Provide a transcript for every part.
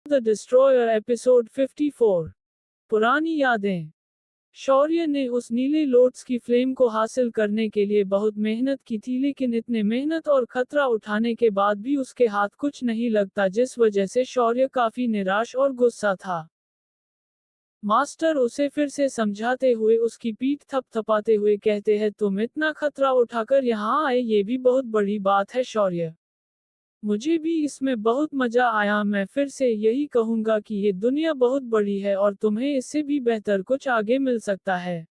The destroyer episode 54। पुरानी यादें। शौर्य ने उस नीले लोट्स की फ्लेम को हासिल करने के लिए बहुत मेहनत की थी, लेकिन इतने मेहनत और खतरा उठाने के बाद भी उसके हाथ कुछ नहीं लगता, जिस वजह से शौर्य काफी निराश और गुस्सा था। मास्टर उसे फिर से समझाते हुए उसकी पीठ थपथपाते हुए कहते हैं, तुम इतना खतरा उठाकर यहाँ आए, ये भी बहुत बड़ी बात है शौर्य। मुझे भी इसमें बहुत मजा आया। मैं फिर से यही कहूंगा कि ये दुनिया बहुत बड़ी है और तुम्हें इससे भी बेहतर कुछ आगे मिल सकता है।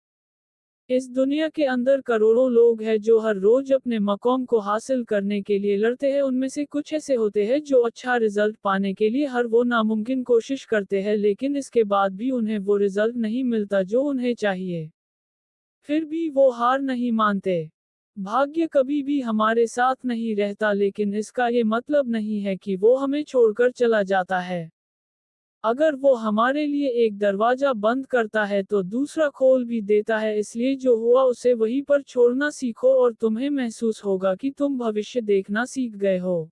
इस दुनिया के अंदर करोड़ों लोग हैं जो हर रोज अपने मकाम को हासिल करने के लिए लड़ते हैं। उनमें से कुछ ऐसे होते हैं जो अच्छा रिजल्ट पाने के लिए हर वो नामुमकिन कोशिश करते हैं, लेकिन इसके बाद भी उन्हें वो रिजल्ट नहीं मिलता जो उन्हें चाहिए। फिर भी वो हार नहीं मानते। भाग्य कभी भी हमारे साथ नहीं रहता, लेकिन इसका ये मतलब नहीं है कि वो हमें छोड़कर चला जाता है। अगर वो हमारे लिए एक दरवाजा बंद करता है तो दूसरा खोल भी देता है, इसलिए जो हुआ उसे वहीं पर छोड़ना सीखो और तुम्हें महसूस होगा कि तुम भविष्य देखना सीख गए हो।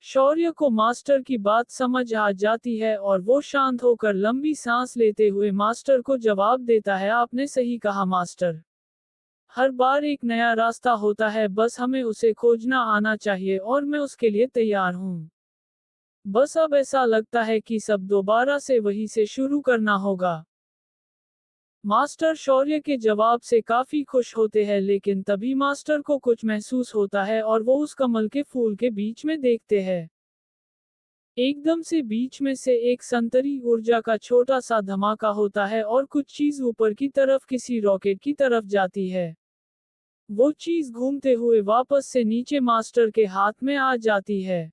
शौर्य को मास्टर की बात समझ आ जाती है और वो शांत होकर लंबी सांस लेते हुए मास्टर को जवाब देता है, आपने सही कहा मास्टर। हर बार एक नया रास्ता होता है, बस हमें उसे खोजना आना चाहिए और मैं उसके लिए तैयार हूँ। बस अब ऐसा लगता है कि सब दोबारा से वही से शुरू करना होगा। मास्टर शौर्य के जवाब से काफी खुश होते हैं, लेकिन तभी मास्टर को कुछ महसूस होता है और वो उस कमल के फूल के बीच में देखते हैं। एकदम से बीच में से एक संतरी ऊर्जा का छोटा सा धमाका होता है और कुछ चीज ऊपर की तरफ किसी रॉकेट की तरफ जाती है। वो चीज घूमते हुए वापस से नीचे मास्टर के हाथ में आ जाती है।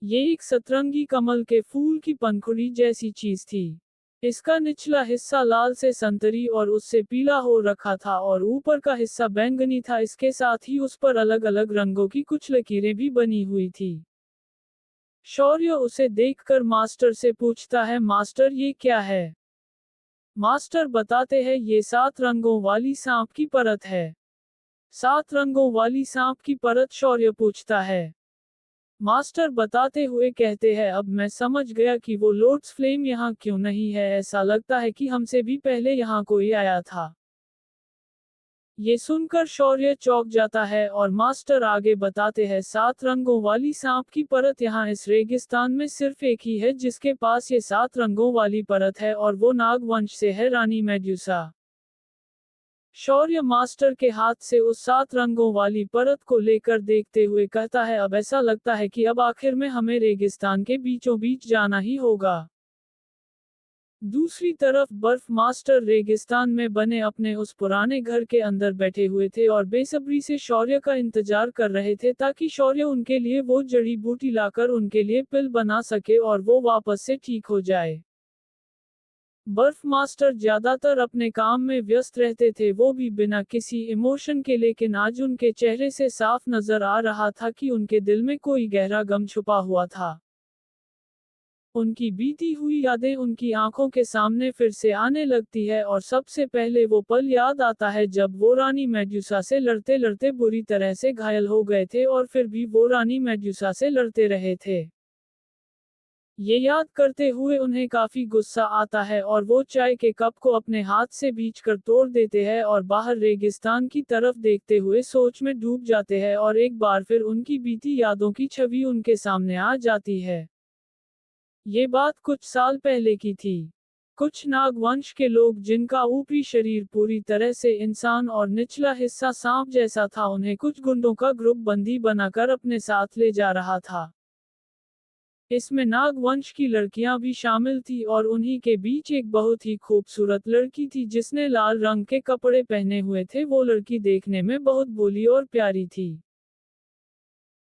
ये एक सतरंगी कमल के फूल की पंखुड़ी जैसी चीज थी। इसका निचला हिस्सा लाल से संतरी और उससे पीला हो रखा था और ऊपर का हिस्सा बैंगनी था। इसके साथ ही उस पर अलग अलग रंगों की कुछ लकीरें भी बनी हुई थी। शौर्य उसे देखकर मास्टर से पूछता है, मास्टर ये क्या है? मास्टर बताते हैं, ये 7 रंगों वाली सांप की परत है। 7 रंगों वाली सांप की परत? शौर्य पूछता है। मास्टर बताते हुए कहते हैं, अब मैं समझ गया कि वो लोट्स फ्लेम यहाँ क्यों नहीं है। ऐसा लगता है कि हमसे भी पहले यहाँ कोई आया था। ये सुनकर शौर्य चौंक जाता है और मास्टर आगे बताते हैं, 7 रंगों वाली सांप की परत यहाँ इस रेगिस्तान में सिर्फ एक ही है जिसके पास ये 7 रंगों वाली परत है, और वो नागवंश से है, रानी मेड्यूसा। शौर्य मास्टर के हाथ से उस 7 रंगों वाली परत को लेकर देखते हुए कहता है, अब ऐसा लगता है कि अब आखिर में हमें रेगिस्तान के बीचों बीच जाना ही होगा। दूसरी तरफ बर्फ मास्टर रेगिस्तान में बने अपने उस पुराने घर के अंदर बैठे हुए थे और बेसब्री से शौर्य का इंतजार कर रहे थे ताकि शौर्य उनके लिए वो जड़ी बूटी लाकर उनके लिए पिल बना सके और वो वापस से ठीक हो जाए। बर्फ मास्टर ज्यादातर अपने काम में व्यस्त रहते थे, वो भी बिना किसी इमोशन के, लेकिन आज उनके चेहरे से साफ नजर आ रहा था कि उनके दिल में कोई गहरा गम छुपा हुआ था। उनकी बीती हुई यादें उनकी आंखों के सामने फिर से आने लगती है और सबसे पहले वो पल याद आता है जब वो रानी मेड्यूसा से लड़ते लड़ते बुरी तरह से घायल हो गए थे और फिर भी वो रानी मेड्यूसा से लड़ते रहे थे। ये याद करते हुए उन्हें काफी गुस्सा आता है और वो चाय के कप को अपने हाथ से भींचकर तोड़ देते हैं और बाहर रेगिस्तान की तरफ देखते हुए सोच में डूब जाते हैं, और एक बार फिर उनकी बीती यादों की छवि उनके सामने आ जाती है। ये बात कुछ साल पहले की थी। कुछ नागवंश के लोग जिनका ऊपरी शरीर पूरी तरह से इंसान और निचला हिस्सा सांप जैसा था, उन्हें कुछ गुंडों का ग्रुप बंदी बनाकर अपने साथ ले जा रहा था। इसमें नागवंश की लड़कियां भी शामिल थी और उन्हीं के बीच एक बहुत ही खूबसूरत लड़की थी जिसने लाल रंग के कपड़े पहने हुए थे। वो लड़की देखने में बहुत भोली और प्यारी थी।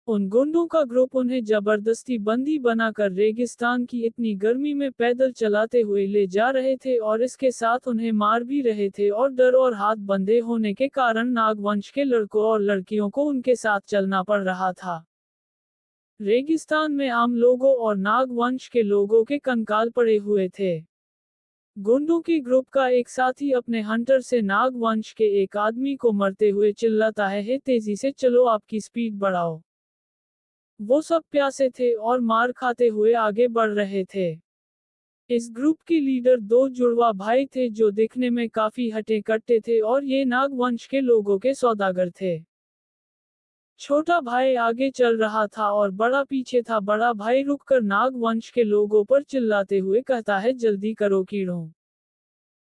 उन गुंडों का ग्रुप उन्हें जबरदस्ती बंदी बनाकर रेगिस्तान की इतनी गर्मी में पैदल चलाते हुए ले जा रहे थे और इसके साथ उन्हें मार भी रहे थे, और डर और हाथ बंधे होने के कारण नागवंश के लड़कों और लड़कियों को उनके साथ चलना पड़ रहा था। रेगिस्तान में आम लोगों और नागवंश के लोगों के कंकाल पड़े हुए थे। गुंडों के ग्रुप का एक साथी अपने हंटर से नागवंश के एक आदमी को मरते हुए चिल्लाता है, हे तेजी से चलो, आपकी स्पीड बढ़ाओ। वो सब प्यासे थे और मार खाते हुए आगे बढ़ रहे थे। इस ग्रुप के लीडर दो जुड़वा भाई थे जो दिखने में काफी हट्टे कट्टे थे और ये नाग वंश के लोगों के सौदागर थे। छोटा भाई आगे चल रहा था और बड़ा पीछे था। बड़ा भाई रुककर नाग वंश के लोगों पर चिल्लाते हुए कहता है, जल्दी करो कीड़ों,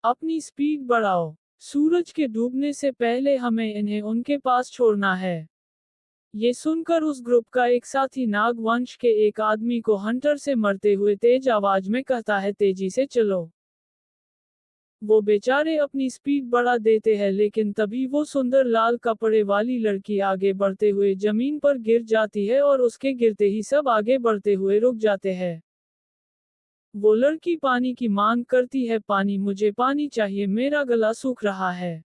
अपनी स्पीड बढ़ाओ। सूरज के डूबने से पहले हमें इन्हें उनके पास छोड़ना है। ये सुनकर उस ग्रुप का एक साथी नाग वंश के एक आदमी को हंटर से मरते हुए तेज आवाज में कहता है, तेजी से चलो। वो बेचारे अपनी स्पीड बढ़ा देते हैं लेकिन तभी वो सुंदर लाल कपड़े वाली लड़की आगे बढ़ते हुए जमीन पर गिर जाती है और उसके गिरते ही सब आगे बढ़ते हुए रुक जाते हैं। वो लड़की पानी की मांग करती है, पानी, मुझे पानी चाहिए, मेरा गला सूख रहा है।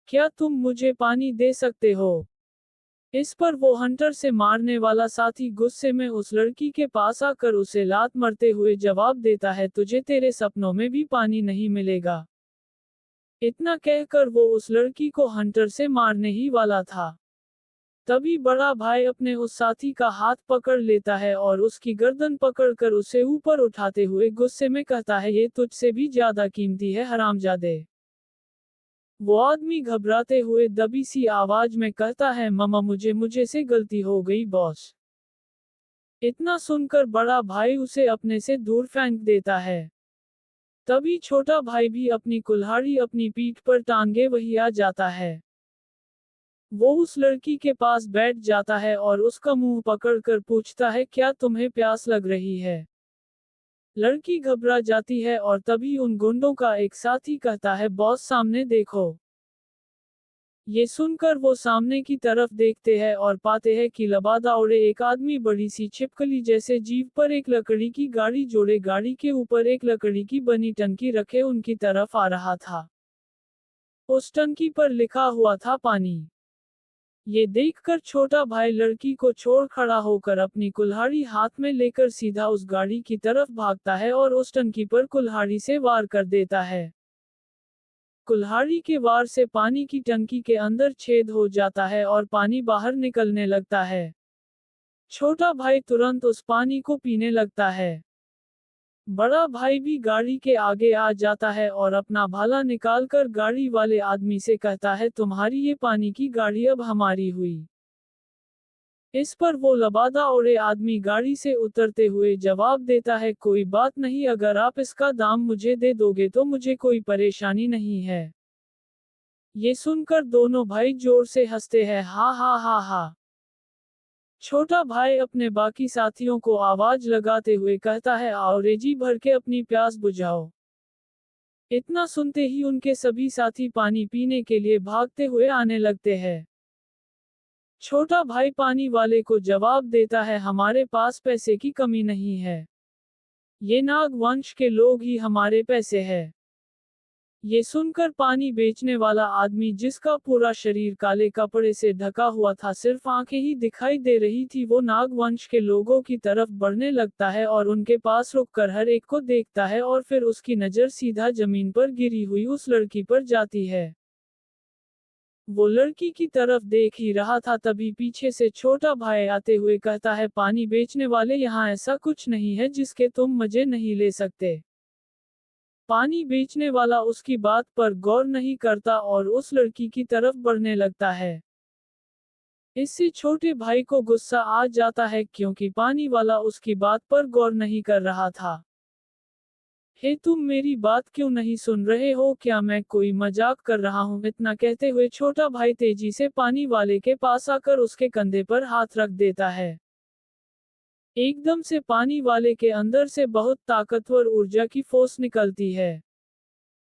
क्या तुम मुझे पानी दे सकते हो? इस पर वो हंटर से मारने वाला साथी गुस्से में उस लड़की के पास आकर उसे लात मारते हुए जवाब देता है, तुझे तेरे सपनों में भी पानी नहीं मिलेगा। इतना कहकर वो उस लड़की को हंटर से मारने ही वाला था। तभी बड़ा भाई अपने उस साथी का हाथ पकड़ लेता है और उसकी गर्दन पकड़कर उसे ऊपर उठाते हुए गुस्से में कहता है, ये तुझसे भी ज्यादा कीमती है हरामजादे। वो आदमी घबराते हुए दबी सी आवाज में कहता है, ममा, मुझे से गलती हो गई बॉस। इतना सुनकर बड़ा भाई उसे अपने से दूर फेंक देता है। तभी छोटा भाई भी अपनी कुल्हाड़ी अपनी पीठ पर टांगे वही आ जाता है। वो उस लड़की के पास बैठ जाता है और उसका मुंह पकड़कर पूछता है, क्या तुम्हें प्यास लग रही है? लड़की घबरा जाती है और तभी उन गुंडों का एक साथी कहता है, बॉस सामने देखो। ये सुनकर वो सामने की तरफ देखते हैं और पाते हैं कि लबादा ओढ़े एक आदमी बड़ी सी छिपकली जैसे जीव पर एक लकड़ी की गाड़ी जोड़े गाड़ी के ऊपर एक लकड़ी की बनी टंकी रखे उनकी तरफ आ रहा था। उस टंकी पर लिखा हुआ था, पानी। ये देखकर छोटा भाई लड़की को छोड़ खड़ा होकर अपनी कुल्हाड़ी हाथ में लेकर सीधा उस गाड़ी की तरफ भागता है और उस टंकी पर कुल्हाड़ी से वार कर देता है। कुल्हाड़ी के वार से पानी की टंकी के अंदर छेद हो जाता है और पानी बाहर निकलने लगता है। छोटा भाई तुरंत उस पानी को पीने लगता है। बड़ा भाई भी गाड़ी के आगे आ जाता है और अपना भाला निकालकर गाड़ी वाले आदमी से कहता है, तुम्हारी ये पानी की गाड़ी अब हमारी हुई। इस पर वो लबादा ओढ़े आदमी गाड़ी से उतरते हुए जवाब देता है, कोई बात नहीं, अगर आप इसका दाम मुझे दे दोगे तो मुझे कोई परेशानी नहीं है। ये सुनकर दोनों भाई जोर से हंसते हैं, हा हा हा हा। छोटा भाई अपने बाकी साथियों को आवाज लगाते हुए कहता है, आओ रेजी भर के अपनी प्यास बुझाओ। इतना सुनते ही उनके सभी साथी पानी पीने के लिए भागते हुए आने लगते हैं। छोटा भाई पानी वाले को जवाब देता है, हमारे पास पैसे की कमी नहीं है। ये नाग वंश के लोग ही हमारे पैसे है। ये सुनकर पानी बेचने वाला आदमी, जिसका पूरा शरीर काले कपड़े से ढका हुआ था, सिर्फ आंखें ही दिखाई दे रही थी, वो नाग वंश के लोगों की तरफ बढ़ने लगता है और उनके पास रुककर हर एक को देखता है और फिर उसकी नजर सीधा जमीन पर गिरी हुई उस लड़की पर जाती है। वो लड़की की तरफ देख ही रहा था तभी पीछे से छोटा भाई आते हुए कहता है, पानी बेचने वाले, यहाँ ऐसा कुछ नहीं है जिसके तुम मजे नहीं ले सकते। पानी बेचने वाला उसकी बात पर गौर नहीं करता और उस लड़की की तरफ बढ़ने लगता है। इससे छोटे भाई को गुस्सा आ जाता है क्योंकि पानी वाला उसकी बात पर गौर नहीं कर रहा था। हे, तुम मेरी बात क्यों नहीं सुन रहे हो? क्या मैं कोई मजाक कर रहा हूँ? इतना कहते हुए छोटा भाई तेजी से पानी वाले के पास आकर उसके कंधे पर हाथ रख देता है। एकदम से पानी वाले के अंदर से बहुत ताकतवर ऊर्जा की फोर्स निकलती है।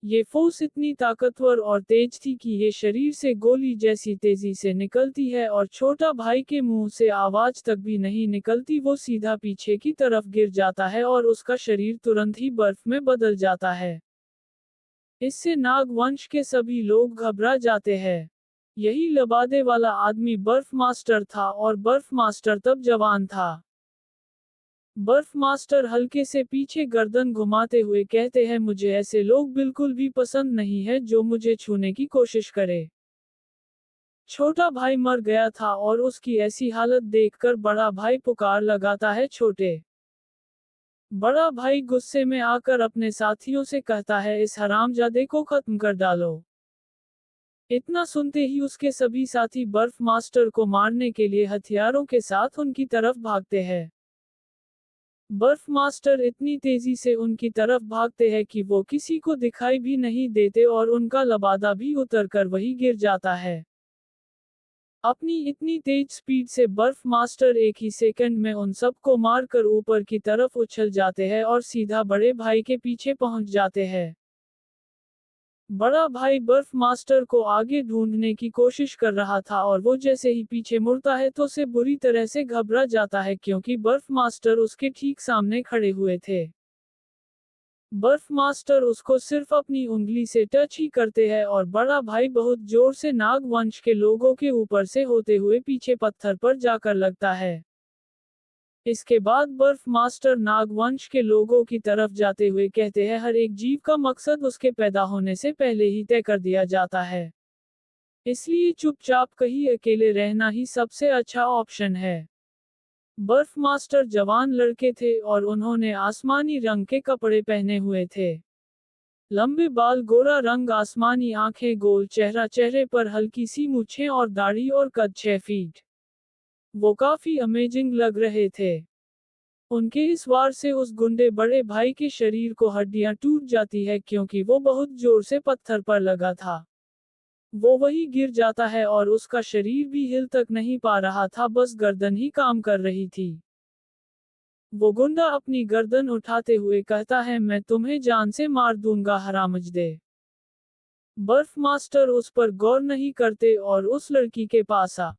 ये फोर्स इतनी ताकतवर और तेज थी कि ये शरीर से गोली जैसी तेजी से निकलती है और छोटा भाई के मुंह से आवाज तक भी नहीं निकलती, वो सीधा पीछे की तरफ गिर जाता है और उसका शरीर तुरंत ही बर्फ में बदल जाता है। इससे नाग वंश के सभी लोग घबरा जाते हैं। यही लबादे वाला आदमी बर्फ मास्टर था और बर्फ मास्टर तब जवान था। बर्फ मास्टर हल्के से पीछे गर्दन घुमाते हुए कहते हैं, मुझे ऐसे लोग बिल्कुल भी पसंद नहीं है जो मुझे छूने की कोशिश करे। छोटा भाई मर गया था और उसकी ऐसी हालत देखकर बड़ा भाई पुकार लगाता है, छोटे। बड़ा भाई गुस्से में आकर अपने साथियों से कहता है, इस हरामजादे को खत्म कर डालो। इतना सुनते ही उसके सभी साथी बर्फ मास्टर को मारने के लिए हथियारों के साथ उनकी तरफ भागते हैं। बर्फ मास्टर इतनी तेजी से उनकी तरफ भागते हैं कि वो किसी को दिखाई भी नहीं देते और उनका लबादा भी उतरकर वहीं गिर जाता है। अपनी इतनी तेज स्पीड से बर्फ मास्टर एक ही सेकंड में उन सबको मारकर ऊपर की तरफ उछल जाते हैं और सीधा बड़े भाई के पीछे पहुंच जाते हैं। बड़ा भाई बर्फ मास्टर को आगे ढूंढने की कोशिश कर रहा था और वो जैसे ही पीछे मुड़ता है तो उसे बुरी तरह से घबरा जाता है, क्योंकि बर्फ मास्टर उसके ठीक सामने खड़े हुए थे। बर्फ मास्टर उसको सिर्फ अपनी उंगली से टच ही करते हैं और बड़ा भाई बहुत जोर से नाग वंश के लोगों के ऊपर से होते हुए पीछे पत्थर पर जाकर लगता है। इसके बाद बर्फ मास्टर नागवंश के लोगों की तरफ जाते हुए कहते हैं, हर एक जीव का मकसद उसके पैदा होने से पहले ही तय कर दिया जाता है। इसलिए चुपचाप कहीं अकेले रहना ही सबसे अच्छा ऑप्शन है। बर्फ मास्टर जवान लड़के थे और उन्होंने आसमानी रंग के कपड़े पहने हुए थे। लंबे बाल, गोरा रंग, आसमानी आंखें, गोल चेहरा, चेहरे पर हल्की सी मूछें और दाढ़ी और कद 6 फीट। वो काफी अमेजिंग लग रहे थे। उनके इस वार से उस गुंडे बड़े भाई के शरीर को हड्डियां टूट जाती है, क्योंकि वो बहुत जोर से पत्थर पर लगा था। वो वहीं गिर जाता है और उसका शरीर भी हिल तक नहीं पा रहा था, बस गर्दन ही काम कर रही थी। वो गुंडा अपनी गर्दन उठाते हुए कहता है, मैं तुम्हें जान से मार दूंगा हरामजदे। बर्फ मास्टर उस पर गौर नहीं करते और उस लड़की के पास आ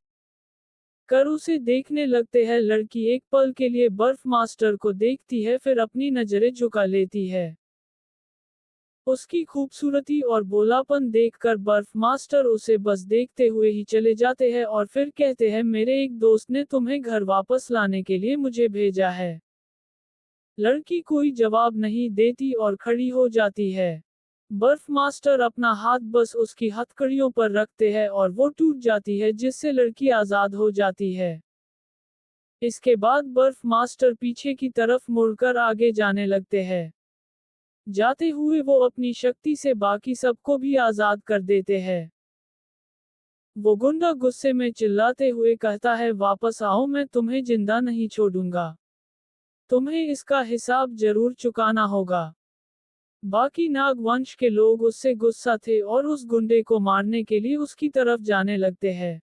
कर उसे देखने लगते हैं। लड़की एक पल के लिए बर्फ मास्टर को देखती है, फिर अपनी नजरें झुका लेती है। उसकी खूबसूरती और भोलापन देखकर बर्फ मास्टर उसे बस देखते हुए ही चले जाते हैं और फिर कहते हैं, मेरे एक दोस्त ने तुम्हें घर वापस लाने के लिए मुझे भेजा है। लड़की कोई जवाब नहीं देती और खड़ी हो जाती है। बर्फ मास्टर अपना हाथ बस उसकी हथकड़ियों पर रखते हैं और वो टूट जाती है, जिससे लड़की आजाद हो जाती है। इसके बाद बर्फ मास्टर पीछे की तरफ मुड़कर आगे जाने लगते हैं। जाते हुए वो अपनी शक्ति से बाकी सबको भी आजाद कर देते हैं। वो गुंडा गुस्से में चिल्लाते हुए कहता है, वापस आओ, मैं तुम्हें जिंदा नहीं छोड़ूंगा। तुम्हें इसका हिसाब जरूर चुकाना होगा। बाकी नाग वंश के लोग उससे गुस्सा थे और उस गुंडे को मारने के लिए उसकी तरफ जाने लगते हैं।